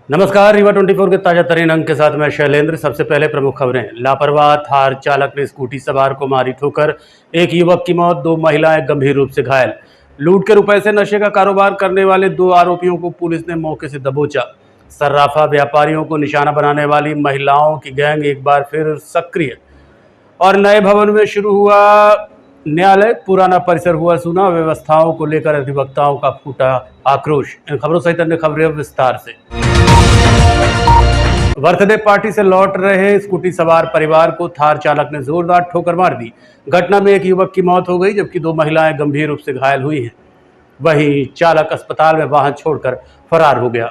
नमस्कार, रीवा 24 के ताजा तरीन अंक के साथ मैं शैलेंद्र। सबसे पहले प्रमुख खबरें। लापरवाह थार चालक ने स्कूटी सवार को मारी ठोकर, एक युवक की मौत, 2 महिलाएं गंभीर रूप से घायल। लूट के रुपए से नशे का कारोबार करने वाले 2 आरोपियों को पुलिस ने मौके से दबोचा। सर्राफा व्यापारियों को निशाना बनाने वाली महिलाओं की गैंग एक बार फिर सक्रिय। और नए भवन में शुरू हुआ न्यायालय, पुराना परिसर हुआ सूना। व्यवस्थाओं को लेकर अधिवक्ताओं का फूटा आक्रोश। इन खबरों सहित अन्य खबरें विस्तार से। बर्थडे पार्टी से लौट रहे स्कूटी सवार परिवार को थार चालक ने जोरदार ठोकर मार दी। घटना में एक युवक की मौत हो गई, जबकि 2 महिलाएं गंभीर रूप से घायल हुई हैं। वहीं चालक अस्पताल में वाहन छोड़कर फरार हो गया।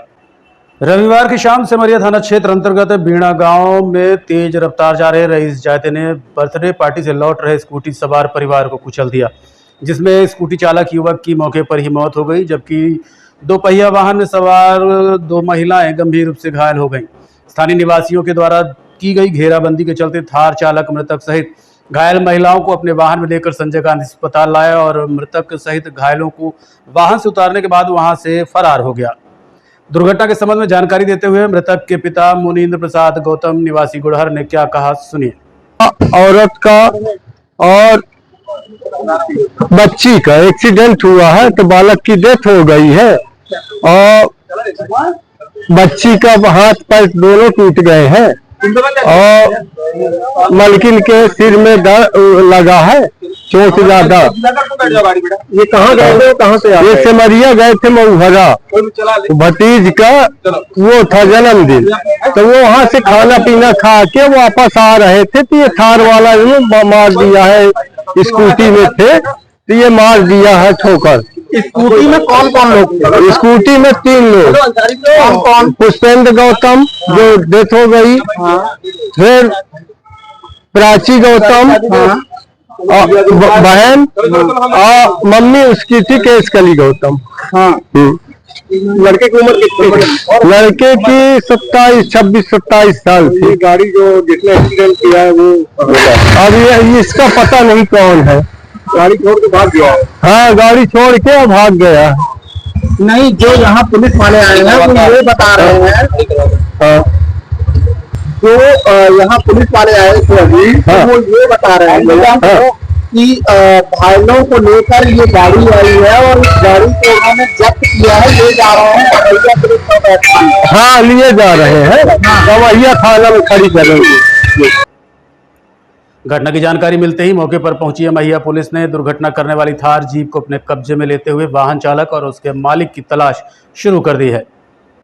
रविवार की शाम सिमरिया थाना क्षेत्र अंतर्गत बीणा गांव में तेज रफ्तार जा रहे रईस जायते ने बर्थडे पार्टी से लौट रहे स्कूटी सवार परिवार को कुचल दिया, जिसमें स्कूटी चालक युवक की मौके पर ही मौत हो गई, जबकि 2 पहिया वाहन में सवार 2 महिलाएं गंभीर रूप से घायल हो गईं। स्थानीय निवासियों के द्वारा की गई घेराबंदी के चलते थार चालक मृतक सहित घायल महिलाओं को अपने वाहन में लेकर संजय गांधी अस्पताल लाया और मृतक सहित घायलों को वाहन से उतारने के बाद वहां से फरार हो गया। दुर्घटना के संबंध में जानकारी देते हुए मृतक के पिता मुनीन्द्र प्रसाद गौतम निवासी गुड़हर ने क्या कहा, सुनिए। औरत का और बच्ची का एक्सीडेंट हुआ है, तो बालक की डेथ हो गई है और बच्ची का हाथ पैर दोनों टूट गए हैं और मलकिन के सिर में दर्द लगा है, चोट ज्यादा। ये कहाँ गए थे, कहाँ से ये सिमरिया गए थे मऊहरा। भतीज का वो था जन्मदिन, तो वो वहाँ से खाना पीना खा के वापस आ रहे थे, तो ये थार वाला मार दिया है। स्कूटी में थे तो ये मार दिया है ठोकर। स्कूटी में कौन कौन लोग थे? स्कूटी में 3 लोग। कौन कौन? पुष्पेंद्र गौतम जो डेथ हो गई, फिर प्राची गौतम बहन और मम्मी उसकी थी केशकली गौतम। लड़के की उम्र कितनी थी? लड़के की 26-27 साल थी। गाड़ी जो जिसने एक्सीडेंट किया है वो अब ये इसका पता नहीं कौन है। गाड़ी छोड़ के भाग गया है। हाँ, गाड़ी छोड़ के भाग गया। नहीं, जो यहाँ पुलिस वाले आए हैं वो ये बता रहे हैं, जो यहाँ पुलिस वाले आए थे अभी, वो ये बता रहे हैं कि घायलों को लेकर ये गाड़ी आई है और इस गाड़ी को उन्होंने जब्त किया है, ले जा रहे हैं। हाँ, लिए जा रहे हैं, दवैया थाना में खड़ी करेंगे। घटना की जानकारी मिलते ही मौके पर पहुंची महिया पुलिस ने दुर्घटना करने वाली थार जीप को अपने कब्जे में लेते हुए वाहन चालक और उसके मालिक की तलाश शुरू कर दी है।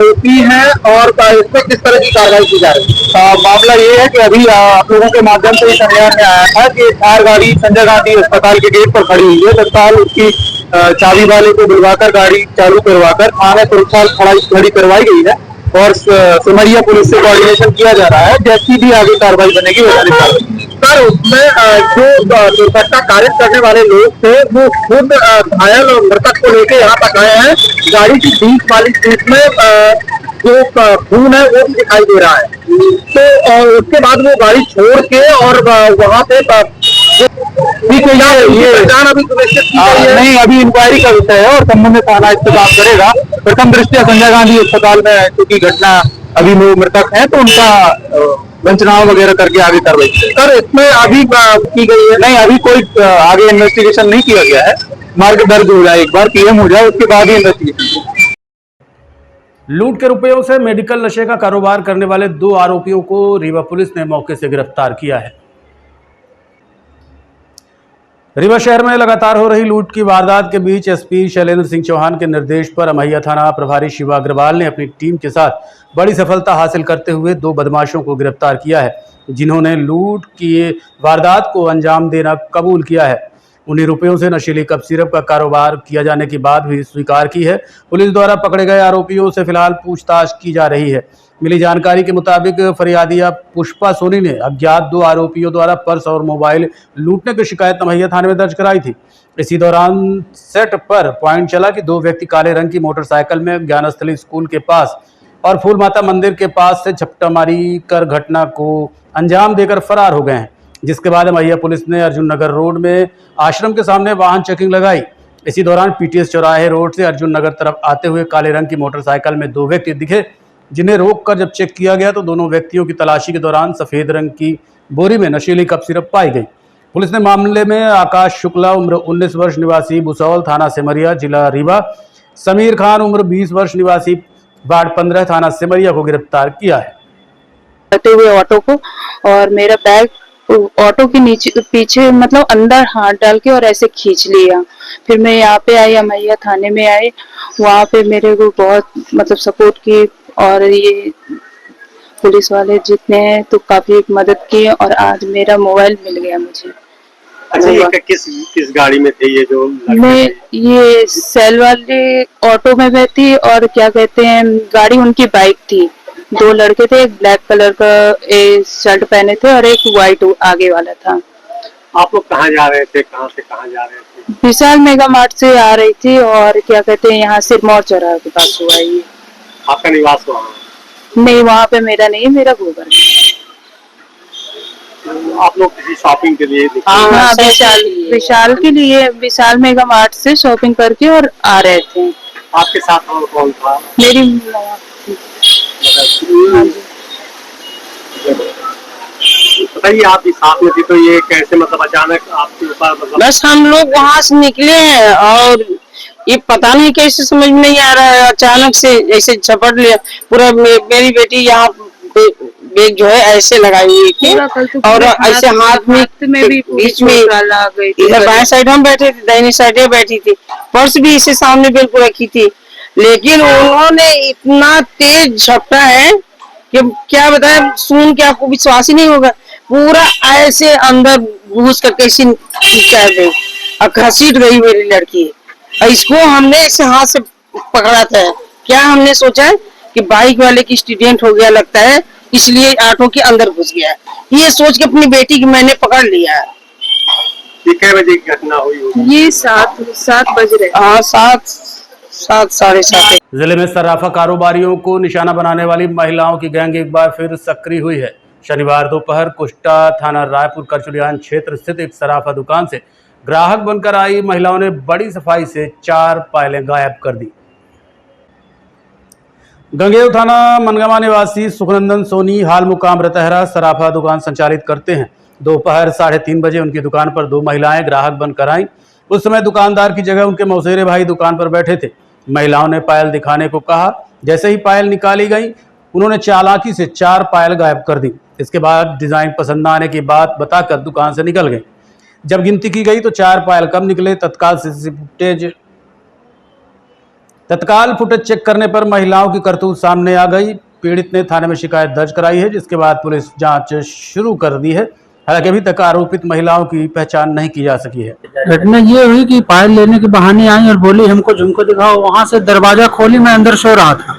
है और इसमें किस तरह की कार्रवाई की जा रही है? मामला ये है कि अभी आप लोगों के माध्यम से संज्ञान में आया था कि थार गाड़ी संजय गांधी अस्पताल के गेट पर खड़ी हुई है। तत्काल उसकी चाबी वाले को बुलवाकर गाड़ी चालू करवाकर थाना सुरक्षा खड़ी करवाई गई है और सिमरिया पुलिस से कोऑर्डिनेशन किया जा रहा है। जैसी भी आगे कार्रवाई बनेगी सर, उसमें जो दुर्घटना कार्य करने वाले लोग थे वो खुद घायल और मृतक को लेकर यहाँ तक आए हैं। गाड़ी की बीच वाली सीट में जो खून है वो भी दिखाई दे रहा है, तो उसके बाद वो गाड़ी छोड़ के और वहाँ पे ठीक है। ये पहचान अभी नहीं, अभी इंक्वायरी का विषय है और संबंधित थाना इस पर काम करेगा। प्रथम दृष्टया संजय गांधी अस्पताल में क्योंकि घटना अभी मृतक है तो उनका पंचनामा वगैरह करके आगे कार्रवाई। सर, इसमें अभी की गई है? नहीं, अभी कोई आगे इन्वेस्टिगेशन नहीं किया गया है। मार्ग दर्ज हो जाए, एक बार पीएम हो जाए, उसके बाद ही इन्वेस्टिगेशन। लूट के रुपयों से मेडिकल नशे का कारोबार करने वाले 2 आरोपियों को रीवा पुलिस ने मौके से गिरफ्तार किया है। रीवा शहर में लगातार हो रही लूट की वारदात के बीच एसपी शैलेंद्र सिंह चौहान के निर्देश पर अमैया थाना प्रभारी शिवा अग्रवाल ने अपनी टीम के साथ बड़ी सफलता हासिल करते हुए 2 बदमाशों को गिरफ्तार किया है, जिन्होंने लूट की वारदात को अंजाम देना कबूल किया है। उन्हीं रुपयों से नशीली कप सिरप का कारोबार किया जाने की बात भी स्वीकार की है। पुलिस द्वारा पकड़े गए आरोपियों से फिलहाल पूछताछ की जा रही है। मिली जानकारी के मुताबिक फरियादिया पुष्पा सोनी ने अज्ञात 2 आरोपियों द्वारा पर्स और मोबाइल लूटने की शिकायत अमैया थाने में दर्ज कराई थी। इसी दौरान सेट पर पॉइंट चला कि 2 व्यक्ति काले रंग की मोटरसाइकिल में ज्ञानस्थली स्कूल के पास और फूल माता मंदिर के पास से झपटामारी कर घटना को अंजाम देकर फरार हो गए हैं, जिसके बाद अमैया पुलिस ने अर्जुन नगर रोड में आश्रम के सामने वाहन चेकिंग लगाई। इसी दौरान पीटीएस चौराहे रोड से अर्जुन नगर तरफ आते हुए काले रंग की मोटरसाइकिल में 2 व्यक्ति दिखे जिन्हें रोककर जब चेक किया गया तो दोनों व्यक्तियों की तलाशी के दौरान सफेद रंग की बोरी में नशीली कप सिरप पाई गई। पुलिस ने मामले में आकाश शुक्ला उम्र 19 वर्ष निवासी बुसौल थाना सिमरिया जिला रीवा, समीर खान उम्र 20 वर्ष निवासी वार्ड 15 थाना सिमरिया को गिरफ्तार किया है। हुए ऑटो को और मेरा बैग ऑटो के नीचे पीछे मतलब अंदर हाथ डाल के और ऐसे खींच लिया। फिर मैं यहाँ पे आई, अमैया थाने में आई, वहाँ पे मेरे को बहुत मतलब सपोर्ट की और ये पुलिस वाले जितने हैं तो काफी मदद की और आज मेरा मोबाइल मिल गया मुझे। अच्छा, ये किस गाड़ी में थे ये जो? मैं ये सेल वाले ऑटो में बैठी और क्या कहते हैं गाड़ी उनकी बाइक थी। दो लड़के थे, एक ब्लैक कलर का शर्ट पहने थे और एक व्हाइट आगे वाला था। आप लोग कहाँ जा रहे थे, कहाँ से कहाँ जा रहे थे? विशाल मेगा मार्ट से आ रही थी और क्या कहते हैं यहाँ सिरमौर चौराहे के पास हुआ ये। आपका निवास वहाँ? नहीं, वहाँ पे मेरा नहीं, मेरा गोबर। आप लोग किसी शॉपिंग के लिए? हाँ, विशाल के लिए, विशाल मेगा मार्ट से शॉपिंग करके और आ रहे थे। आपके साथ और कौन था? मेरी बताइए, आप भी साथ में थी तो ये कैसे मतलब अचानक आपके ऊपर मतलब? बस हम लोग वहाँ से निकले हैं और ये पता नहीं कैसे समझ में नहीं आ रहा है, अचानक से ऐसे झपट लिया पूरा। मेरी बेटी यहाँ बैग जो है ऐसे लगाई हुई थी और ऐसे हाथ में बीच में इधर बाएं साइड हम बैठे थे, दाहिनी साइड में बैठी थी, पर्स भी इसे सामने बिल्कुल रखी थी, लेकिन उन्होंने इतना तेज झपटा है कि क्या बताए, सुन के आपको विश्वास ही नहीं होगा। पूरा ऐसे अंदर घुस कर कैसे और घसीट गई मेरी लड़की। इसको हमने ऐसे हाथ से पकड़ा था, क्या हमने सोचा कि बाइक वाले की एक्सीडेंट हो गया लगता है, इसलिए ऑटो के अंदर घुस गया। ये सोच के अपनी बेटी की मैंने पकड़ लिया। ये कितने बजे की घटना हुई? ये 7 बज रहे। हाँ, 7 साढ़े 7। जिले में सराफा कारोबारियों को निशाना बनाने वाली महिलाओं की गैंग एक बार फिर सक्रिय हुई है। शनिवार दोपहर कुष्टा थाना रायपुर करचुलियान क्षेत्र स्थित एक सराफा दुकान से ग्राहक बनकर आई महिलाओं ने बड़ी सफाई से 4 पायलें गायब कर दी। गंगेव थाना मनगामा निवासी सुखनंदन सोनी हाल मुकाम रतहरा सराफा दुकान संचालित करते हैं। दोपहर 3:30 बजे उनकी दुकान पर 2 महिलाएं ग्राहक बनकर आईं। उस समय दुकानदार की जगह उनके मौसेरे भाई दुकान पर बैठे थे। महिलाओं ने पायल दिखाने को कहा। जैसे ही पायल निकाली गई, उन्होंने चालाकी से 4 पायल गायब कर दी। इसके बाद डिजाइन पसंद न आने की बात बताकर दुकान से निकल गई। जब गिनती की गई तो 4 पायल कम निकले। तत्काल फुटेज चेक करने पर महिलाओं की करतूत सामने आ गई। पीड़ित ने थाने में शिकायत दर्ज कराई है, जिसके बाद पुलिस जांच शुरू कर दी है। हालांकि अभी तक आरोपित महिलाओं की पहचान नहीं की जा सकी है। घटना ये हुई कि पायल लेने के बहाने आई और बोली हमको झुमको दिखाओ। वहां से दरवाजा खोली, मैं अंदर सो रहा था।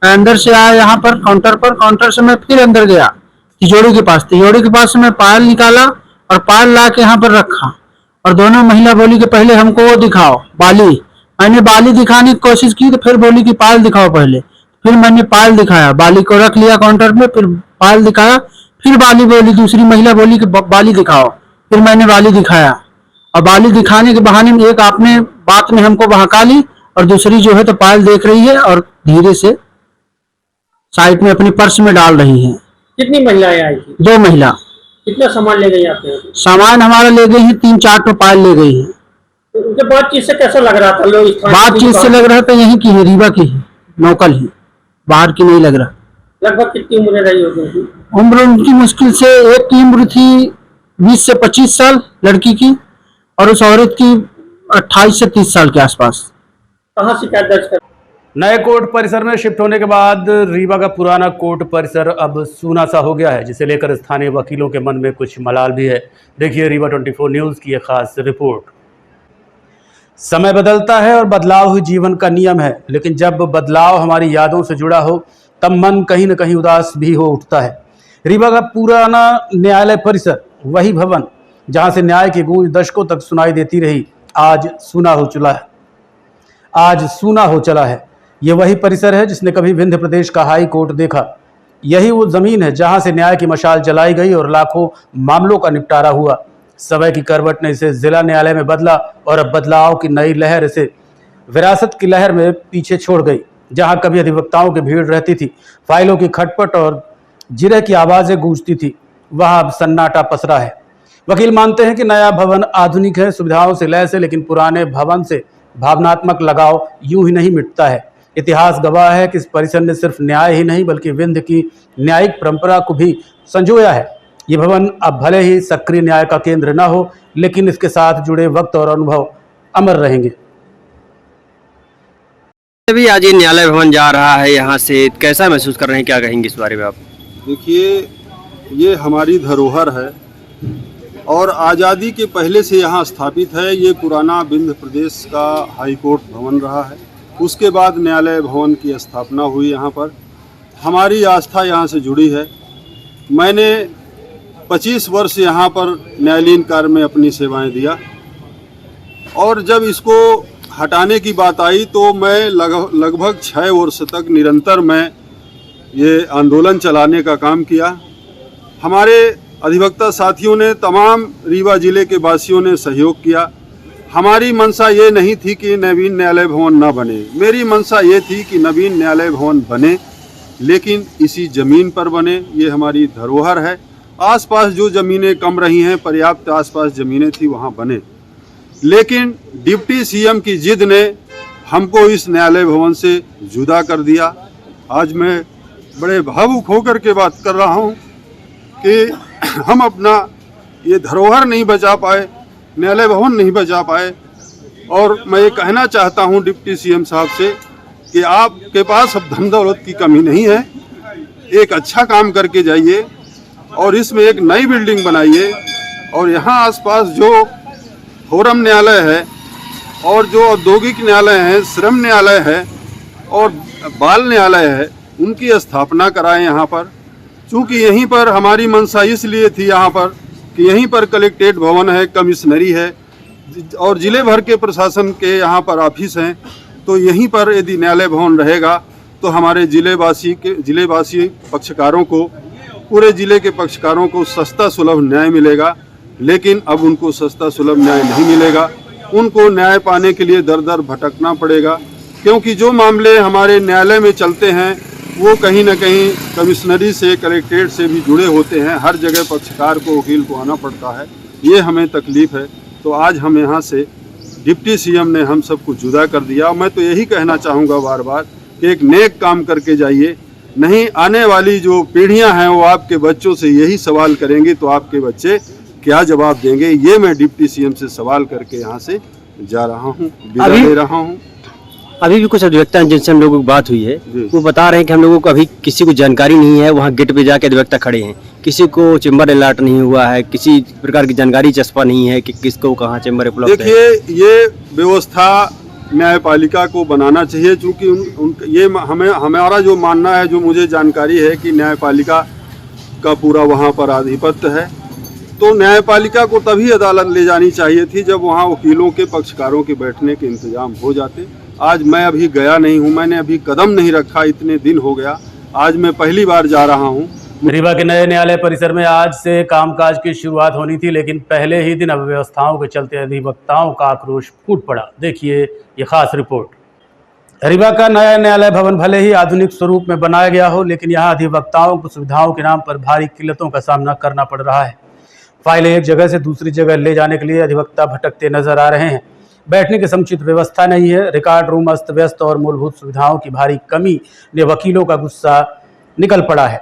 मैं अंदर से आया यहाँ पर काउंटर से मैं फिर अंदर गया तिजोरी के पास। तिजोरी के पास से मैं पायल निकाला और पायल ला के यहाँ पर रखा और दोनों महिला बोली कि पहले हमको वो दिखाओ बाली। मैंने बाली दिखाने की कोशिश की तो फिर बोली कि पायल दिखाओ पहले। फिर मैंने पायल दिखाया, बाली को रख लिया काउंटर पे, फिर पायल दिखाया, फिर बाली बोली, दूसरी महिला बोली कि बाली दिखाओ। फिर मैंने बाली दिखाया और बाली दिखाने के बहाने में एक आपने बात में हमको बहका ली और दूसरी जो है तो पायल देख रही है और धीरे से साइड में अपनी पर्स में डाल रही है। कितनी महिलाएं आई थी? 2 महिला। कितना सामान ले गई आपके? सामान हमारा ले गई है 3-4 तो पायल ले गई है। तो उनके बातचीत से कैसा लग रहा था? लोग बातचीत से लग रहा था यही की है, रीवा की है, लोकल ही, बाहर की नहीं लग रहा। लगभग कितनी उम्र रही होगी? उम्र उनकी मुश्किल से एक की उम्र थी 20 से 25 साल लड़की की और उस औरत की 28 से 30 साल के आसपास। कहाँ शिकायत दर्ज कर? नए कोर्ट परिसर में शिफ्ट होने के बाद रीवा का पुराना कोर्ट परिसर अब सूना सा हो गया है, जिसे लेकर स्थानीय वकीलों के मन में कुछ मलाल भी है। देखिए रीवा 24 न्यूज़ की एक खास रिपोर्ट। समय बदलता है और बदलाव ही जीवन का नियम है, लेकिन जब बदलाव हमारी यादों से जुड़ा हो तब मन कहीं न कहीं उदास भी हो उठता है। रीवा का पुराना न्यायालय परिसर, वही भवन जहां से न्याय की गूंज दशकों तक सुनाई देती रही, आज सूना हो चला है। ये वही परिसर है जिसने कभी विंध्य प्रदेश का हाई कोर्ट देखा। यही वो जमीन है जहां से न्याय की मशाल जलाई गई और लाखों मामलों का निपटारा हुआ। समय की करवट ने इसे जिला न्यायालय में बदला और अब बदलाव की नई लहर इसे विरासत की लहर में पीछे छोड़ गई। जहां कभी अधिवक्ताओं की भीड़ रहती थी, फाइलों की खटपट और जिरह की आवाजें गूंजती थी, वहां अब सन्नाटा पसरा है। वकील मानते हैं कि नया भवन आधुनिक है, सुविधाओं से लैस है, लेकिन पुराने भवन से भावनात्मक लगाव यूं ही नहीं मिटता है। इतिहास गवाह है कि इस परिसर ने सिर्फ न्याय ही नहीं बल्कि विंध्य की न्यायिक परंपरा को भी संजोया है। ये भवन अब भले ही सक्रिय न्याय का केंद्र न हो, लेकिन इसके साथ जुड़े वक्त और अनुभव अमर रहेंगे। अभी आज ये न्यायालय भवन जा रहा है, यहाँ से कैसा महसूस कर रहे हैं, क्या कहेंगे इस बारे में आप? देखिए, ये हमारी धरोहर है और आज़ादी के पहले से यहाँ स्थापित है। ये पुराना विंध्य प्रदेश का हाई कोर्ट भवन रहा है। उसके बाद न्यायालय भवन की स्थापना हुई यहाँ पर। हमारी आस्था यहाँ से जुड़ी है। मैंने 25 वर्ष यहाँ पर न्यायालयीन कार्य में अपनी सेवाएं दिया और जब इसको हटाने की बात आई तो मैं लगभग 6 वर्ष तक निरंतर मैं ये आंदोलन चलाने का काम किया। हमारे अधिवक्ता साथियों ने, तमाम रीवा जिले के वासियों ने सहयोग किया। हमारी मंशा ये नहीं थी कि नवीन न्यायालय भवन ना बने, मेरी मंशा ये थी कि नवीन न्यायालय भवन बने, लेकिन इसी ज़मीन पर बने। ये हमारी धरोहर है। आसपास जो ज़मीनें कम रही हैं, पर्याप्त आसपास ज़मीनें थी, वहाँ बने, लेकिन डिप्टी सीएम की जिद ने हमको इस न्यायालय भवन से जुदा कर दिया। आज मैं बड़े भावुक होकर के बात कर रहा हूँ कि हम अपना ये धरोहर नहीं बचा पाए, न्यायालय भवन नहीं बचा पाए। और मैं ये कहना चाहता हूँ डिप्टी सीएम साहब से कि आपके पास अब धन दौलत की कमी नहीं है, एक अच्छा काम करके जाइए और इसमें एक नई बिल्डिंग बनाइए। और यहाँ आसपास जो फोरम न्यायालय है और जो औद्योगिक न्यायालय है, श्रम न्यायालय है और बाल न्यायालय है, उनकी स्थापना कराएं यहाँ पर। चूँकि यहीं पर हमारी मंशा इसलिए थी यहाँ पर कि यहीं पर कलेक्ट्रेट भवन है, कमिश्नरी है और ज़िले भर के प्रशासन के यहाँ पर ऑफिस हैं। तो यहीं पर यदि न्यायालय भवन रहेगा तो हमारे ज़िलेवासी पक्षकारों को, पूरे ज़िले के पक्षकारों को सस्ता सुलभ न्याय मिलेगा। लेकिन अब उनको सस्ता सुलभ न्याय नहीं मिलेगा, उनको न्याय पाने के लिए दर दर भटकना पड़ेगा, क्योंकि जो मामले हमारे न्यायालय में चलते हैं वो कहीं ना कहीं कमिश्नरी से, कलेक्ट्रेट से भी जुड़े होते हैं। हर जगह पक्षकार को, वकील को आना पड़ता है। ये हमें तकलीफ़ है। तो आज हम यहाँ से डिप्टी सीएम ने हम सबको जुदा कर दिया। मैं तो यही कहना चाहूँगा बार बार कि एक नेक काम करके जाइए, नहीं आने वाली जो पीढ़ियाँ हैं वो आपके बच्चों से यही सवाल करेंगी, तो आपके बच्चे क्या जवाब देंगे। ये मैं डिप्टी सीएम से सवाल करके यहाँ से जा रहा हूँ, विदा ले रहा हूँ। अभी भी कुछ अधिवक्ता हैं जिनसे हम लोगों की बात हुई है, वो बता रहे हैं कि हम लोगों को अभी किसी को जानकारी नहीं है। वहाँ गेट पे जाके अधिवक्ता खड़े हैं, किसी को चेम्बर अलर्ट नहीं हुआ है, किसी प्रकार की जानकारी चस्पा नहीं है कि किसको कहाँ चेम्बर उपलब्ध है। देखिए, ये व्यवस्था न्यायपालिका को बनाना चाहिए, चूँकि ये हमारा जो मानना है, जो मुझे जानकारी है कि न्यायपालिका का पूरा वहाँ पर आधिपत्य है। तो न्यायपालिका को तभी अदालत ले जानी चाहिए थी जब वहाँ वकीलों के, पक्षकारों के बैठने के इंतजाम हो जाते। आज मैं अभी गया नहीं हूँ, मैंने अभी कदम नहीं रखा, इतने दिन हो गया। आज मैं पहली बार जा रहा हूँ। रीवा के नए न्यायालय परिसर में आज से कामकाज की शुरुआत होनी थी, लेकिन पहले ही दिन अव्यवस्थाओं के चलते अधिवक्ताओं का आक्रोश फूट पड़ा। देखिए ये खास रिपोर्ट। रीवा का नया न्यायालय भवन भले ही आधुनिक स्वरूप में बनाया गया हो, लेकिन यहाँ अधिवक्ताओं को सुविधाओं के नाम पर भारी किल्लतों का सामना करना पड़ रहा है। फाइलें एक जगह से दूसरी जगह ले जाने के लिए अधिवक्ता भटकते नजर आ रहे हैं। बैठने की समुचित व्यवस्था नहीं है, रिकॉर्ड रूम अस्त व्यस्त और मूलभूत सुविधाओं की भारी कमी ने वकीलों का गुस्सा निकल पड़ा है।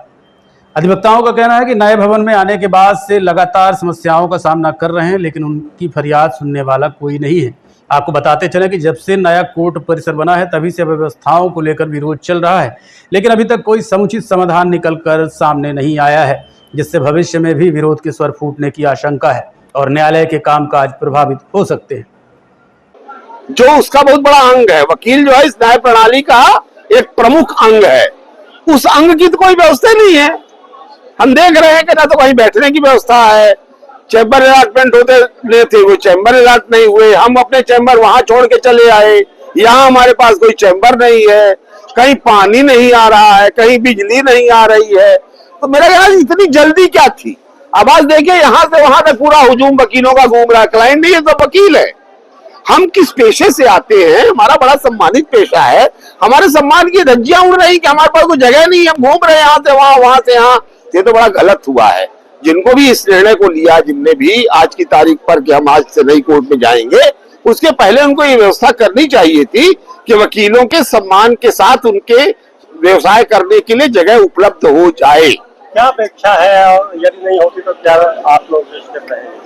अधिवक्ताओं का कहना है कि नए भवन में आने के बाद से लगातार समस्याओं का सामना कर रहे हैं, लेकिन उनकी फरियाद सुनने वाला कोई नहीं है। आपको बताते चले कि जब से नया कोर्ट परिसर बना है तभी से व्यवस्थाओं को लेकर विरोध चल रहा है, लेकिन अभी तक कोई समुचित समाधान निकलकर सामने नहीं आया है, जिससे भविष्य में भी विरोध के स्वर फूटने की आशंका है और न्यायालय के कामकाज प्रभावित हो सकते हैं। जो उसका बहुत बड़ा अंग है, वकील जो है इस न्याय प्रणाली का एक प्रमुख अंग है, उस अंग की तो कोई व्यवस्था नहीं है। हम देख रहे हैं कि ना तो कहीं बैठने की व्यवस्था है, चैम्बर अलॉटमेंट होते थे, वो चैम्बर अलॉट नहीं हुए। हम अपने चैम्बर वहां छोड़ के चले आए, यहाँ हमारे पास कोई चैम्बर नहीं है, कहीं पानी नहीं आ रहा है, कहीं बिजली नहीं आ रही है। तो मेरा ख्याल इतनी जल्दी क्या थी। अब आज देखिए यहाँ से वहां तक पूरा हुजूम वकीलों का घूम रहा है। क्लाइंट नहीं है तो वकील है। हम किस पेशे से आते हैं, हमारा बड़ा सम्मानित पेशा है, हमारे सम्मान की धज्जियां उड़ रही कि हमारे पास कोई जगह नहीं है, हम घूम रहे हैं यहाँ से वहां, वहां से यहाँ। ये तो बड़ा गलत हुआ है। जिनको भी इस निर्णय को लिया, जिनने भी आज की तारीख पर कि हम आज से नई कोर्ट में जाएंगे, उसके पहले उनको ये व्यवस्था करनी चाहिए थी कि वकीलों के सम्मान के साथ उनके व्यवसाय करने के लिए जगह उपलब्ध हो जाए। क्या अपेक्षा है, और यदि नहीं होती तो क्या आप लोग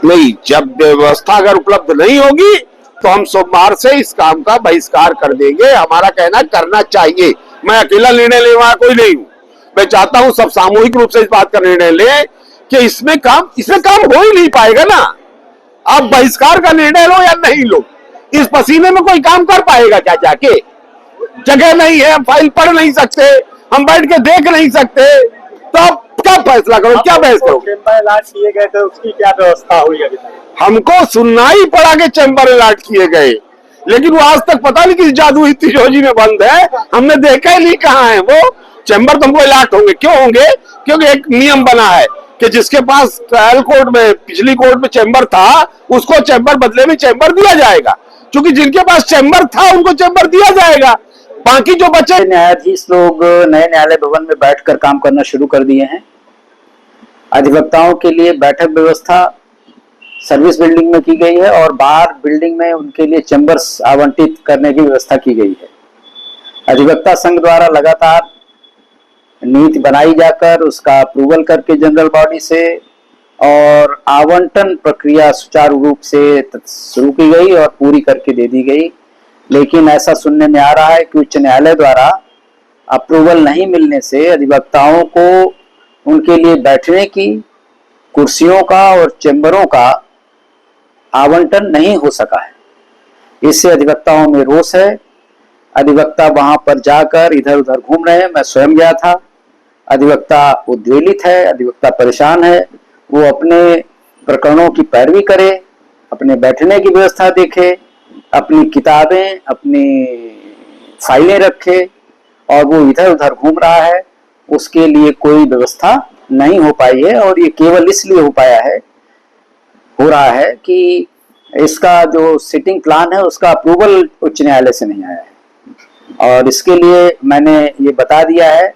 नहीं, जब व्यवस्था अगर उपलब्ध नहीं होगी तो हम सोमवार से इस काम का बहिष्कार कर देंगे। हमारा कहना करना चाहिए। मैं अकेला निर्णय लेने वाला कोई नहीं हूँ। मैं चाहता हूँ सब सामूहिक रूप से इस बात का निर्णय ले कि इसमें काम हो ही नहीं पाएगा ना। आप बहिष्कार का निर्णय लो या नहीं लो, इस पसीने में कोई काम कर पाएगा क्या? जाके जगह नहीं है, हम फाइल पढ़ नहीं सकते, हम बैठ के देख नहीं सकते, तो आप क्या फैसला करो, क्या बहस करो? इलाज किए गए थे, उसकी क्या व्यवस्था हुई अभी तक? हमको सुनना ही पड़ा कि चैम्बर अलॉट किए गए, लेकिन वो आज तक पता नहीं किस जादुई तिजोरी में बंद है। हमने देखा ही नहीं कहाँ है वो चैम्बर। तुमको अलॉट होंगे, क्यों होंगे? क्योंकि एक नियम बना है कि जिसके पास ट्रायल कोर्ट में, पिछली कोर्ट में चैम्बर था, उसको चैम्बर बदले में चैम्बर दिया जाएगा। क्योंकि जिनके पास चैम्बर था उनको चैम्बर दिया जाएगा, बाकी जो बचे। न्यायाधीश लोग नए न्यायालय भवन में बैठकर काम करना शुरू कर दिए हैं। अधिवक्ताओं के लिए बैठक व्यवस्था सर्विस बिल्डिंग में की गई है और बाहर बिल्डिंग में उनके लिए चैम्बर्स आवंटित करने की व्यवस्था की गई है। अधिवक्ता संघ द्वारा लगातार नीति बनाई जाकर उसका अप्रूवल करके जनरल बॉडी से और आवंटन प्रक्रिया सुचारू रूप से शुरू की गई और पूरी करके दे दी गई। लेकिन ऐसा सुनने में आ रहा है कि उच्च न्यायालय द्वारा अप्रूवल नहीं मिलने से अधिवक्ताओं को उनके लिए बैठने की कुर्सियों का और चैम्बरों का आवंटन नहीं हो सका है। इससे अधिवक्ताओं में रोष है। अधिवक्ता वहां पर जाकर इधर उधर घूम रहे हैं। मैं स्वयं गया था। अधिवक्ता उद्वेलित है, अधिवक्ता परेशान है। वो अपने प्रकरणों की पैरवी करे, अपने बैठने की व्यवस्था देखे, अपनी किताबें, अपनी फाइलें रखे, और वो इधर उधर घूम रहा है। उसके लिए कोई व्यवस्था नहीं हो पाई है और ये केवल इसलिए हो रहा है कि इसका जो सिटिंग प्लान है उसका अप्रूवल उच्च न्यायालय से नहीं आया है। और इसके लिए मैंने ये बता दिया है,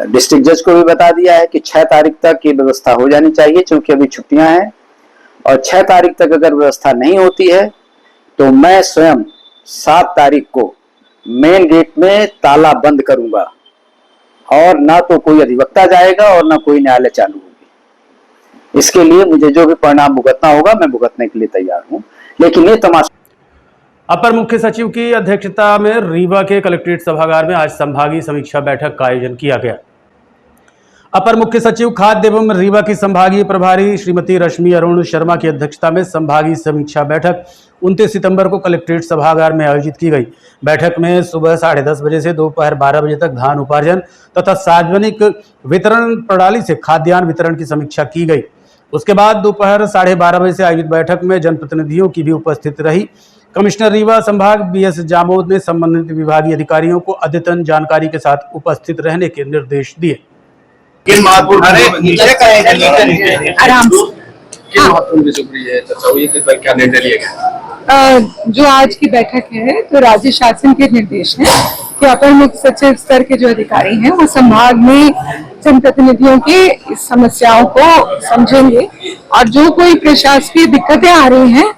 डिस्ट्रिक्ट जज को भी बता दिया है कि 6 तारीख तक ये व्यवस्था हो जानी चाहिए, क्योंकि अभी छुट्टियां हैं। और 6 तारीख तक अगर व्यवस्था नहीं होती है तो मैं स्वयं 7 तारीख को मेन गेट में ताला बंद करूंगा और ना तो कोई अधिवक्ता जाएगा और ना कोई न्यायालय चालू होगी। इसके लिए मुझे जो भी परिणाम भुगतना होगा मैं भुगतने के लिए तैयार हूं। लेकिन ये तमाशा। अपर मुख्य सचिव की अध्यक्षता में रीवा के कलेक्ट्रेट सभागार में आज संभागीय समीक्षा बैठक का आयोजन किया गया। अपर मुख्य सचिव खाद्य एवं रीवा की संभागीय प्रभारी श्रीमती रश्मि अरुण शर्मा की अध्यक्षता में संभागीय समीक्षा बैठक 29 सितंबर को कलेक्ट्रेट सभागार में आयोजित की गई। बैठक में सुबह 10:30 बजे से दोपहर 12 बजे तक धान उपार्जन तथा सार्वजनिक वितरण प्रणाली से खाद्यान्न वितरण की समीक्षा की गई। उसके बाद दोपहर 12:30 बजे से आयोजित बैठक में जनप्रतिनिधियों की भी उपस्थिति रही। कमिश्नर रीवा संभाग BS जामोद ने संबंधित विभागीय अधिकारियों को अद्यतन जानकारी के साथ उपस्थित रहने के निर्देश दिए। जो आज की बैठक है तो राज्य शासन के निर्देश है कि अपर मुख्य सचिव स्तर के जो अधिकारी हैं वो संभाग में जनप्रतिनिधियों की समस्याओं को समझेंगे और जो कोई प्रशासकीय दिक्कतें आ रही हैं,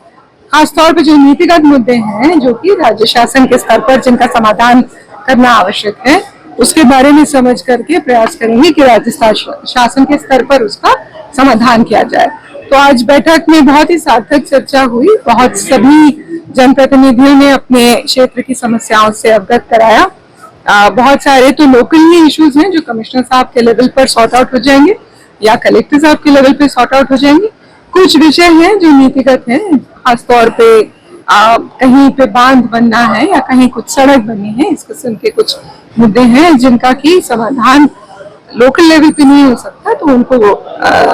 खासतौर पर जो नीतिगत मुद्दे हैं जो कि राज्य शासन के स्तर पर जिनका समाधान करना आवश्यक है, उसके बारे में समझ करके प्रयास करेंगे कि राज्य शासन के स्तर पर उसका समाधान किया जाए। तो आज बैठक में बहुत ही सार्थक चर्चा हुई। बहुत सभी जनप्रतिनिधियों ने अपने क्षेत्र की समस्याओं से अवगत कराया। बहुत सारे तो लोकल इश्यूज हैं जो कमिश्नर साहब के लेवल पर सॉर्ट आउट हो जाएंगे या कलेक्टर साहब के लेवल पे सॉर्ट आउट हो जाएंगे। कुछ विषय हैं जो नीतिगत हैं, खासतौर पे कहीं पे बांध बनना है या कहीं कुछ सड़क बनी है, इस किस्म के कुछ मुद्दे हैं जिनका की समाधान लोकल लेवल पे नहीं हो सकता, तो उनको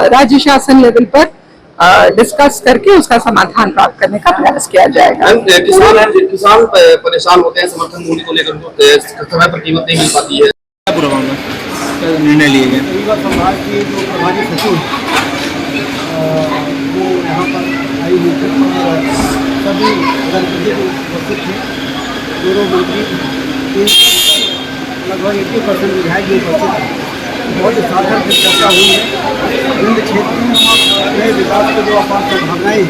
राज्य शासन लेवल पर डिस्कस करके उसका समाधान प्राप्त करने का प्रयास किया जाएगा। किसान परेशान होते हैं समर्थन मूल्य को लेकर, समय पर कीमत नहीं मिल पाती है। पूरा मामला निर्णय लिए गए। संभाग की जो प्रभारी सचिव वो यहाँ पर आई हुई सभी जनप्रतिनिधि उपस्थित थे। दोनों मंत्री लगभग 80% विधायक भी उपस्थित थे। बहुत सार्थक चर्चा हुई है। विभिन्न क्षेत्रों में विकास के जो अपार संभावनाएं हैं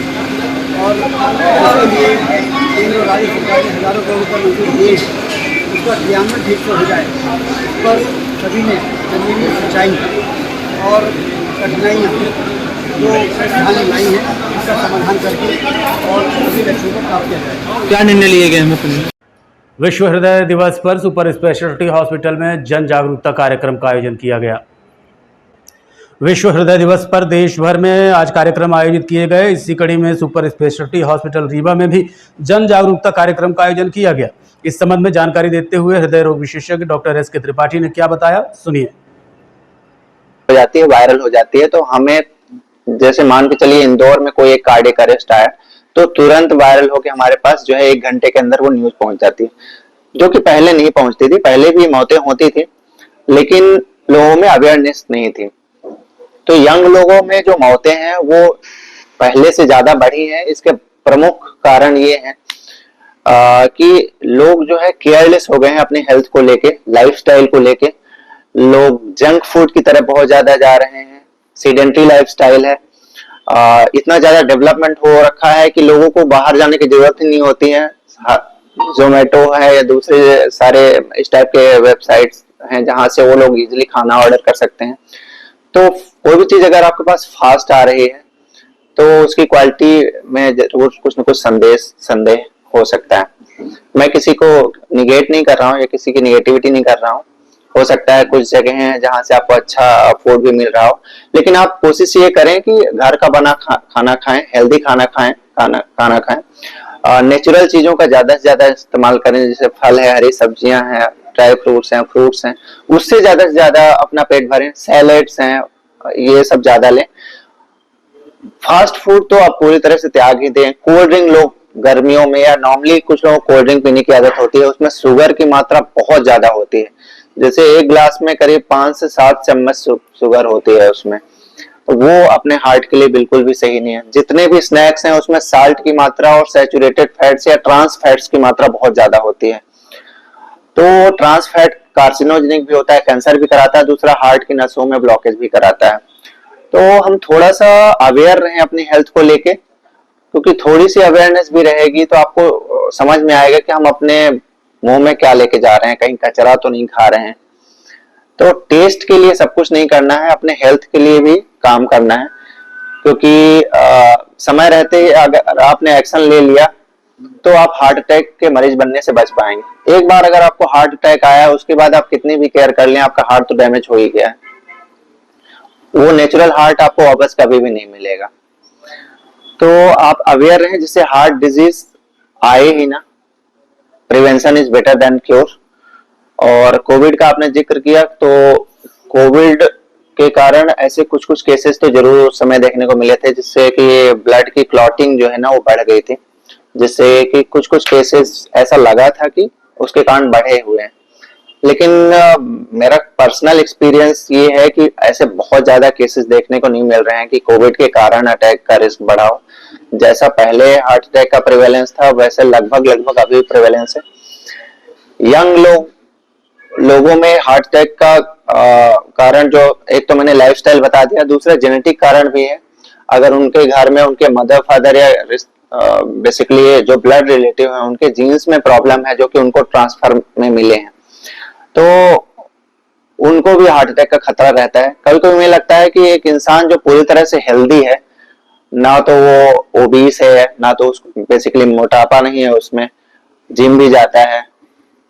और इसके लिए केंद्र और राज्य सरकार ने हजारों करोड़ रुपये मंजूर दिए, उसका क्रियान्वयन ठीक से हो जाए, इस पर सभी ने जमीनी सच्चाई और कठिनाइयाँ जो परेशानी लाई है उसका समाधान करके और सभी लक्ष्यों को प्राप्त किया जाए। क्या निर्णय लिए गए हैं? विश्व हृदय दिवस पर सुपर स्पेशलिटी हॉस्पिटल में जन जागरूकता कार्यक्रम का आयोजन किया गया। विश्व हृदय दिवस पर देश भर में आज कार्यक्रम आयोजित किए गए। इसी कड़ी में सुपर स्पेशलिटी हॉस्पिटल रीवा में भी जन जागरूकता कार्यक्रम का आयोजन किया गया। इस संबंध में जानकारी देते हुए हृदय रोग विशेषज्ञ डॉक्टर SK त्रिपाठी ने क्या बताया, सुनिए। हो जाती है, वायरल हो जाती है, तो हमें जैसे मान के चलिए इंदौर में कोई एक कार्डियक अरेस्ट आया तो तुरंत वायरल होकर हमारे पास जो है 1 घंटे के अंदर वो न्यूज पहुंच जाती है, जो कि पहले नहीं पहुंचती थी। पहले भी मौतें होती थी लेकिन लोगों में अवेयरनेस नहीं थी। तो यंग लोगों में जो मौतें हैं वो पहले से ज्यादा बढ़ी हैं। इसके प्रमुख कारण ये है कि लोग जो है केयरलेस हो गए हैं अपनी हेल्थ को लेके, लाइफस्टाइल को लेके। लोग जंक फूड की तरफ बहुत ज्यादा जा रहे हैं, सीडेंटरी लाइफस्टाइल है। इतना ज्यादा डेवलपमेंट हो रखा है कि लोगों को बाहर जाने की जरूरत ही नहीं होती है। जोमेटो है या दूसरे सारे इस टाइप के वेबसाइट्स हैं जहां से वो लोग इजीली खाना ऑर्डर कर सकते हैं। तो कोई भी चीज अगर आपके पास फास्ट आ रही है तो उसकी क्वालिटी में जरूर कुछ न कुछ संदेह हो सकता है। मैं किसी को निगेट नहीं कर रहा हूँ या किसी की निगेटिविटी नहीं कर रहा हूँ। हो सकता है कुछ जगह हैं जहां से आपको अच्छा फूड भी मिल रहा हो, लेकिन आप कोशिश ये करें कि घर का बना खाना खाएं, हेल्दी खाना खाएं, नेचुरल चीजों का ज्यादा से ज्यादा इस्तेमाल करें। जैसे फल है, हरी सब्जियां हैं, ड्राई फ्रूट्स हैं, फ्रूट्स हैं, उससे ज्यादा से ज्यादा अपना पेट भरें। सैलेड्स हैं, ये सब ज्यादा लें। फास्ट फूड तो आप पूरी तरह से त्याग ही दें। कोल्ड ड्रिंक लोग गर्मियों में या नॉर्मली कुछ लोगों को कोल्ड ड्रिंक पीने की आदत होती है, उसमें शुगर की मात्रा बहुत ज्यादा होती है। जैसे एक गिलास में करीब 5 से 7 चम्मच शुगर होती है उसमें, तो वो अपने हार्ट के लिए बिल्कुल भी सही नहीं है। जितने भी स्नैक्स हैं उसमें साल्ट की मात्रा और सैचुरेटेड फैट्स या ट्रांस फैट्स की मात्रा बहुत ज्यादा होती है। तो ट्रांस फैट कार्सिनोजेनिक भी होता है, कैंसर भी कराता है, दूसरा हार्ट की नसों में ब्लॉकेज भी कराता है। तो हम थोड़ा सा अवेयर रहें अपनी हेल्थ को लेके, क्योंकि थोड़ी सी अवेयरनेस भी रहेगी तो आपको समझ में आएगा कि हम अपने मुंह में क्या लेके जा रहे हैं, कहीं कचरा तो नहीं खा रहे हैं। तो टेस्ट के लिए सब कुछ नहीं करना है, अपने हेल्थ के लिए भी काम करना है। क्योंकि समय रहते ही अगर आपने एक्शन ले लिया तो आप हार्ट अटैक के मरीज बनने से बच पाएंगे। एक बार अगर आपको हार्ट अटैक आया, उसके बाद आप कितनी भी केयर कर लें, आपका हार्ट तो डैमेज हो ही गया है। वो नेचुरल हार्ट आपको वापस कभी भी नहीं मिलेगा। तो आप अवेयर रहें जिससे हार्ट डिजीज आए ही ना। Prevention is better than cure. और कोविड का आपने जिक्र किया, तो कोविड के कारण ऐसे कुछ कुछ केसेस तो जरूर उस समय देखने को मिले थे, जिससे कि ब्लड की क्लॉटिंग जो है ना वो बढ़ गई थी, जिससे कि कुछ कुछ केसेस ऐसा लगा था कि उसके कारण बढ़े हुए हैं। लेकिन मेरा पर्सनल एक्सपीरियंस ये है कि ऐसे बहुत ज्यादा केसेस देखने को नहीं मिल रहे हैं कि कोविड के कारण अटैक का रिस्क बढ़ा हो। जैसा पहले हार्ट अटैक का प्रिवेलेंस था वैसे लगभग अभी प्रिवेलेंस है। यंग लोगों में हार्ट अटैक का कारण जो एक तो मैंने लाइफस्टाइल बता दिया, दूसरा जेनेटिक कारण भी है। अगर उनके घर में उनके मदर फादर या बेसिकली जो ब्लड रिलेटिव है उनके जीन्स में प्रॉब्लम है जो कि उनको ट्रांसफर में मिले हैं, तो उनको भी हार्ट अटैक का खतरा रहता है। कभी कभी मुझे लगता है कि एक इंसान जो पूरी तरह से हेल्दी है, ना तो वो ओबीस है, ना तो उसको बेसिकली मोटापा नहीं है, उसमें जिम भी जाता है,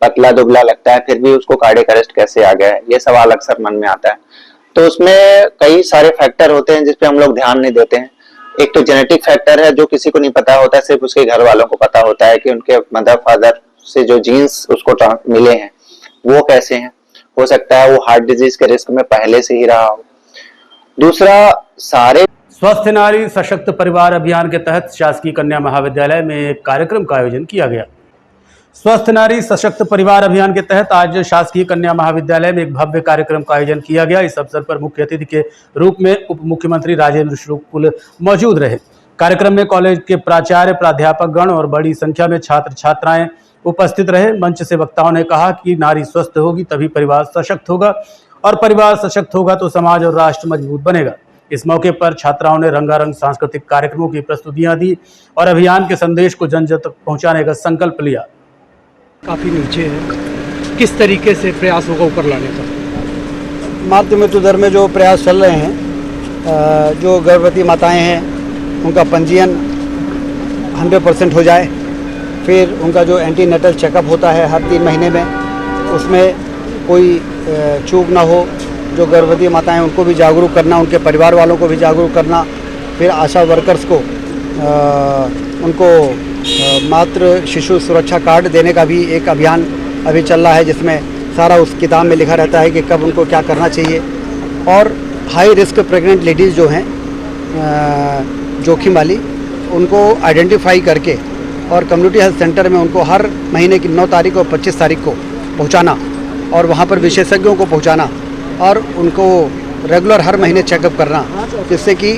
पतला दुबला लगता है, फिर भी उसको कार्डियक अरेस्ट कैसे आ गया है, ये सवाल अक्सर मन में आता है। तो उसमें कई सारे फैक्टर होते हैं जिसपे हम लोग ध्यान नहीं देते हैं। एक तो जेनेटिक फैक्टर है जो किसी को नहीं पता होता है, सिर्फ उसके घर वालों को पता होता है कि उनके मदर फादर से जो जीन्स उसको मिले हैं वो कैसे हैं। हो सकता है वो हार्ट डिजीज के रिस्क में पहले से ही रहा हो। दूसरा, सारे स्वस्थ नारी सशक्त परिवार अभियान के तहत शासकीय कन्या महाविद्यालय में एक कार्यक्रम का आयोजन किया गया। स्वस्थ नारी सशक्त परिवार अभियान के तहत आज शासकीय कन्या महाविद्यालय में एक भव्य कार्यक्रम का आयोजन किया गया। इस अवसर पर मुख्य अतिथि के रूप में उप मुख्यमंत्री राजेंद्र शुक्ल मौजूद रहे। कार्यक्रम में कॉलेज के प्राचार्य, प्राध्यापक गण और बड़ी संख्या में छात्र छात्राएं उपस्थित रहे। मंच से वक्ताओं ने कहा कि नारी स्वस्थ होगी तभी परिवार सशक्त होगा और परिवार सशक्त होगा तो समाज और राष्ट्र मजबूत बनेगा। इस मौके पर छात्राओं ने रंगारंग सांस्कृतिक कार्यक्रमों की प्रस्तुतियां दी और अभियान के संदेश को जन जन तक पहुंचाने का संकल्प लिया। काफ़ी नीचे है, किस तरीके से प्रयास होगा ऊपर लाने का? मातृ मृत्यु दर में जो प्रयास चल रहे हैं, जो गर्भवती माताएं हैं उनका पंजीयन 100% हो जाए, फिर उनका जो एंटीनेटल चेकअप होता है हर 3 महीने में, उसमें कोई चूक ना हो। जो गर्भवती माताएं उनको भी जागरूक करना, उनके परिवार वालों को भी जागरूक करना, फिर आशा वर्कर्स को उनको मातृ शिशु सुरक्षा कार्ड देने का भी एक अभियान अभी चल रहा है, जिसमें सारा उस किताब में लिखा रहता है कि कब उनको क्या करना चाहिए। और हाई रिस्क प्रेग्नेंट लेडीज़ जो हैं जोखिम वाली, उनको आइडेंटिफाई करके और कम्युनिटी हेल्थ सेंटर में उनको हर महीने की 9 तारीख और 25 तारीख को पहुंचाना और वहां पर विशेषज्ञों को पहुंचाना और उनको रेगुलर हर महीने चेकअप करना, जिससे कि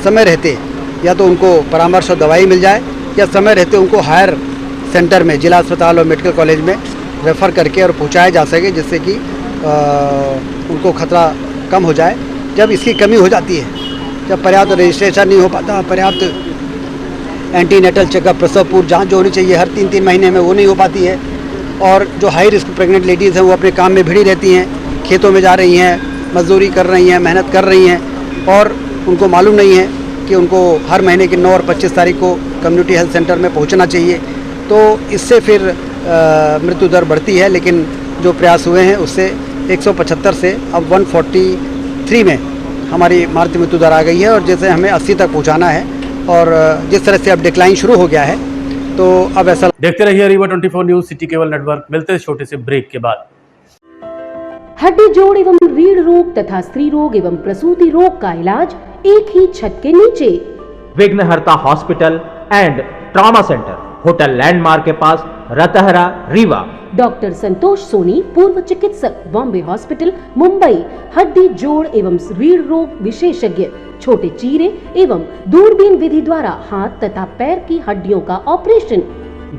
समय रहते या तो उनको परामर्श और दवाई मिल जाए या समय रहते उनको हायर सेंटर में, जिला अस्पताल और मेडिकल कॉलेज में रेफ़र करके और पहुंचाया जा सके, जिससे कि उनको खतरा कम हो जाए। जब इसकी कमी हो जाती है, जब पर्याप्त रजिस्ट्रेशन नहीं हो पाता, पर्याप्त एंटीनेटल चेकअप, प्रसव पूर्व जाँच जो होनी चाहिए हर 3-3 महीने में, वो नहीं हो पाती है। और जो हाई रिस्क प्रेग्नेंट लेडीज़ हैं वो अपने काम में भिड़ी रहती हैं, खेतों में जा रही हैं, मजदूरी कर रही हैं, मेहनत कर रही हैं और उनको मालूम नहीं है कि उनको हर महीने की 9 और 25 तारीख को कम्युनिटी हेल्थ सेंटर में पहुंचना चाहिए। तो इससे फिर मृत्यु दर बढ़ती है, लेकिन जो प्रयास हुए हैं उससे 175 से अब 143 में हमारी मातृ मृत्यु दर आ गई है और जैसे हमें 80 तक पहुँचाना है और जिस तरह से अब डिक्लाइन शुरू हो गया है तो अब ऐसा। देखते रहिए Rewa 24 news, city cable network. मिलते हैं छोटे से ब्रेक के बाद। हड्डी जोड़ एवं रीढ़ रोग तथा स्त्री रोग एवं प्रसूति रोग का इलाज एक ही छत के नीचे। विघ्नहर्ता hospital and trauma centre, hotel landmark के पास, रतहरा, रीवा। डॉक्टर संतोष सोनी, पूर्व चिकित्सक, बॉम्बे हॉस्पिटल, मुंबई। हड्डी जोड़ एवं रीढ़ रोग विशेषज्ञ, छोटे चीरे एवं दूरबीन विधि द्वारा हाथ तथा पैर की हड्डियों का ऑपरेशन।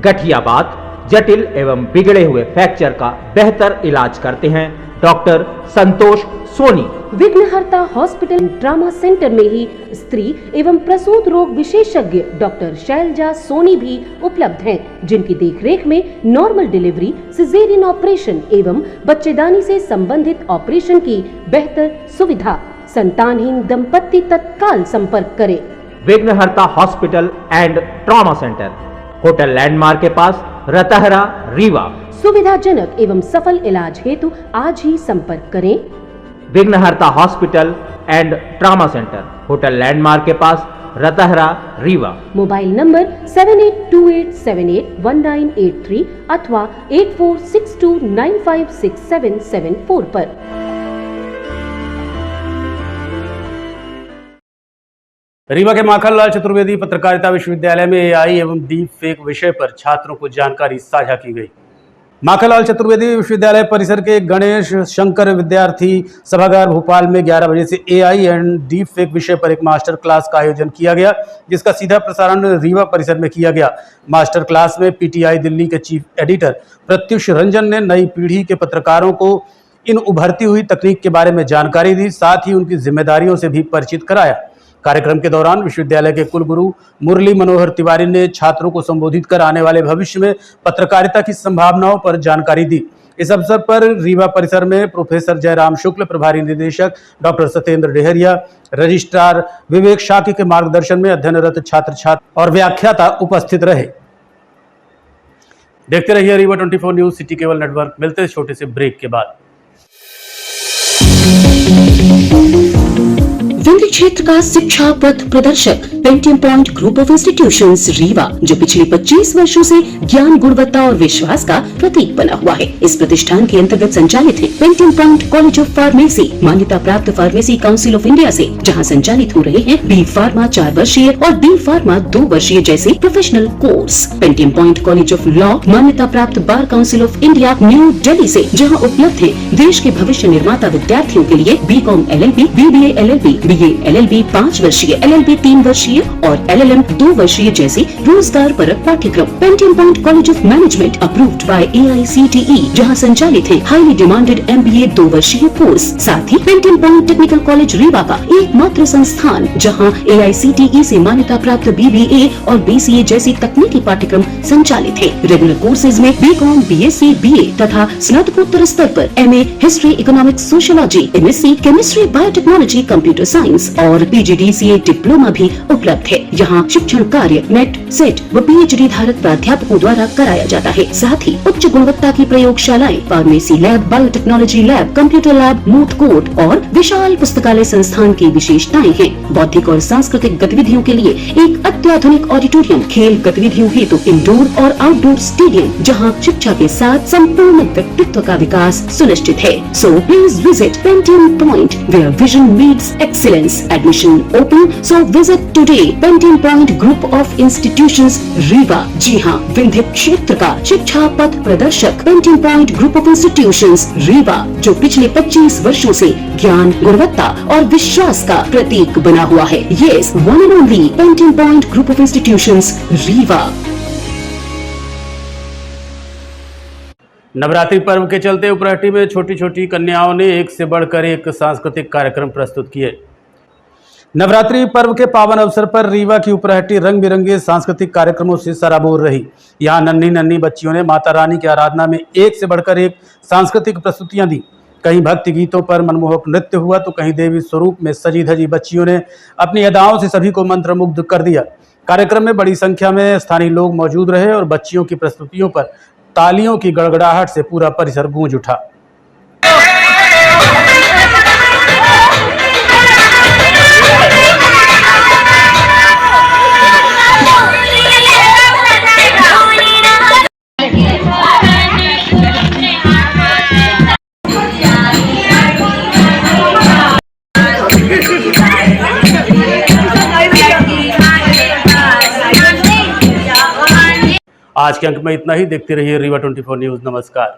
गठियाबात, जटिल एवं बिगड़े हुए फ्रैक्चर का बेहतर इलाज करते हैं डॉक्टर संतोष सोनी। विघ्नहर्ता हॉस्पिटल ट्रॉमा सेंटर में ही स्त्री एवं प्रसूत रोग विशेषज्ञ डॉक्टर शैलजा सोनी भी उपलब्ध हैं, जिनकी देखरेख में नॉर्मल डिलीवरी, सिजेरियन ऑपरेशन एवं बच्चेदानी से संबंधित ऑपरेशन की बेहतर सुविधा। संतानहीन दंपत्ति तत्काल संपर्क करें। विघ्नहर्ता hospital and trauma centre, hotel landmark के पास, रतहरा, रीवा। सुविधाजनक एवं सफल इलाज हेतु आज ही संपर्क करें। विघ्नहर्ता hospital and trauma centre, hotel landmark के पास, रतहरा, रीवा। मोबाइल नंबर 7828781983 अथवा 8462956774 पर। रीवा के माखनलाल चतुर्वेदी पत्रकारिता विश्वविद्यालय में एआई एवं डीप फेक विषय पर छात्रों को जानकारी साझा की गई। माखनलाल चतुर्वेदी विश्वविद्यालय परिसर के गणेश शंकर विद्यार्थी सभागार भोपाल में 11 बजे से एआई एंड डीप फेक विषय पर एक मास्टर क्लास का आयोजन किया गया, जिसका सीधा प्रसारण रीवा परिसर में किया गया। मास्टर क्लास में पीटीआई दिल्ली के चीफ एडिटर प्रत्युष रंजन ने नई पीढ़ी के पत्रकारों को इन उभरती हुई तकनीक के बारे में जानकारी दी, साथ ही उनकी जिम्मेदारियों से भी परिचित कराया। कार्यक्रम के दौरान विश्वविद्यालय के कुलगुरु मुरली मनोहर तिवारी ने छात्रों को संबोधित कर आने वाले भविष्य में पत्रकारिता की संभावनाओं पर जानकारी दी। इस अवसर पर रीवा परिसर में प्रोफेसर जयराम शुक्ल, प्रभारी निदेशक डॉक्टर सत्येंद्र डेहरिया, रजिस्ट्रार विवेक शाकी के मार्गदर्शन में अध्ययनरत छात्र छात्र और व्याख्याता उपस्थित रहे। देखते रहिए Rewa 24 news, city cable network. मिलते हैं छोटे से ब्रेक के बाद। विंध्य क्षेत्र का शिक्षा पथ प्रदर्शक Pentium Point group of institutions Rewa, जो पिछले 25 वर्षों से ज्ञान, गुणवत्ता और विश्वास का प्रतीक बना हुआ है। इस प्रतिष्ठान के अंतर्गत संचालित है Pentium point college of pharmacy, मान्यता प्राप्त फार्मेसी काउंसिल ऑफ इंडिया से, जहां संचालित हो रहे हैं बी फार्मा 4 वर्षीय और डी फार्मा 2 वर्षीय जैसे professional course. Pentium point college of law, मान्यता प्राप्त bar council of India new Delhi से, जहाँ उपलब्ध है देश के भविष्य निर्माता विद्यार्थियों के लिए BCom LLB, BBA LLB, BA LLB 5 वर्षीय, LLB 3 वर्षीय और LLM 2 वर्षीय जैसे रोजगार परक पाठ्यक्रम। Pentium point college of management approved by AICTE, जहां संचालित है हाईली डिमांडेड MBA 2 वर्षीय कोर्स। साथ ही Pentium Point technical college Rewa का एकमात्र संस्थान जहां AICTE से मान्यता प्राप्त BBA और BCA जैसी तकनीकी पाठ्यक्रम संचालित है। रेगुलर कोर्सेज में BCom, BSc, BA तथा स्नातकोत्तर स्तर पर MA history, economics, sociology, MSc chemistry, biotechnology, computer science और PGDCA डिप्लोमा भी उपलब्ध है। यहाँ शिक्षण कार्य नेट, सेट व PhD धारक प्राध्यापकों द्वारा कराया जाता है। साथ ही उच्च गुणवत्ता की प्रयोगशालाएं, pharmacy lab, biotechnology lab, computer lab, moot court और विशाल पुस्तकालय संस्थान की विशेषताएं हैं। बौद्धिक और सांस्कृतिक गतिविधियों के लिए एक अत्याधुनिक ऑडिटोरियम, खेल गतिविधियों हेतु इंडोर और आउटडोर स्टेडियम, जहां शिक्षा के साथ संपूर्ण व्यक्तित्व का विकास सुनिश्चित है। So please visit Pentium Point where vision meets excellence. Admission open, so visit today Pentium Point group of institutions Rewa. जी हाँ, विंध्य क्षेत्र का शिक्षा पथ प्रदर्शक Pentium Point group of institutions Rewa, जो पिछले 25 वर्षों से ज्ञान, गुणवत्ता और विश्वास का प्रतीक बना हुआ है। Yes, one and only Pentium Point group of institutions Rewa. Navratri पर्व के चलते उपरहटी में छोटी छोटी कन्याओं ने एक से बढ़कर एक सांस्कृतिक कार्यक्रम प्रस्तुत किए। नवरात्रि पर्व के पावन अवसर पर रीवा की उपरहटी रंग बिरंगे सांस्कृतिक कार्यक्रमों से सराबोर रही। यहाँ नन्ही नन्ही बच्चियों ने माता रानी की आराधना में एक से बढ़कर एक सांस्कृतिक प्रस्तुतियां दी। कहीं भक्ति गीतों पर मनमोहक नृत्य हुआ तो कहीं देवी स्वरूप में सजी धजी बच्चियों ने अपनी अदाओं से सभी को मंत्रमुग्ध कर दिया। कार्यक्रम में बड़ी संख्या में स्थानीय लोग मौजूद रहे और बच्चियों की प्रस्तुतियों पर तालियों की गड़गड़ाहट से पूरा परिसर गूंज उठा। आज के अंक में इतना ही। देखते रहिए रीवा 24 न्यूज़। नमस्कार।